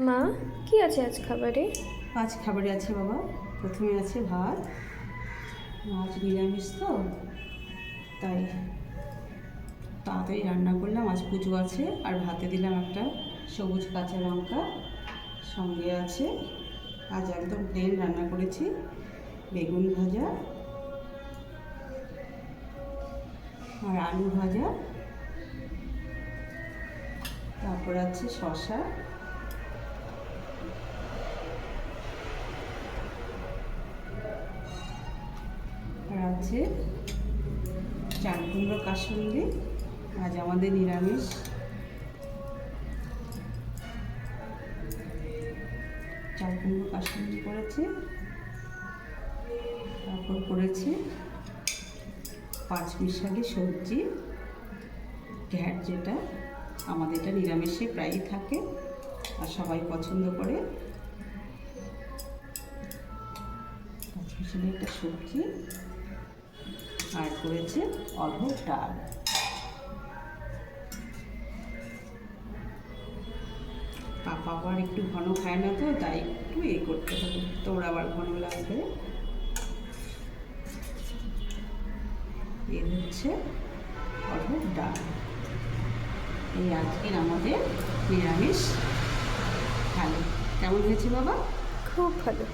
মা, কি আছে আজ খাবারে? আজ খাবারে আছে বাবা, প্রথমে আছে ভাত। আজ নিরামিষ তো, তাই তাড়াতাড়ি রান্না করলাম। আজ পুজো আছে। আর ভাতে দিলাম একটা সবুজ কাঁচা লঙ্কা, সঙ্গে আছে আজ একদম প্লেন রান্না করেছি বেগুন ভাজা আর আলু ভাজা, তারপর আছে শসা, আর আছে চাল কুমড়ো কাসুন্দি। আজ আমাদের নিরামিষ। চাল কুমড়ো কাসুন্দি করেছি, তারপর করেছি পাঁচমিশালি সবজি ঘ্যাট, যেটা আমাদের এটা নিরামিষে প্রায়ই থাকে আর সবাই পছন্দ করে। পাঁচমিশালি একটা সবজি আর করেছে অড়হর ডাল। পাপা আবার একটু ঘন খায় না, তো তাই একটু করতে হবে, তোর আবার ঘন লাগবে। এর হচ্ছে অড়হর ডাল। এই আজকের আমাদের নিরামিষ। ভালো, কেমন হয়েছে বাবা? খুব ভালো।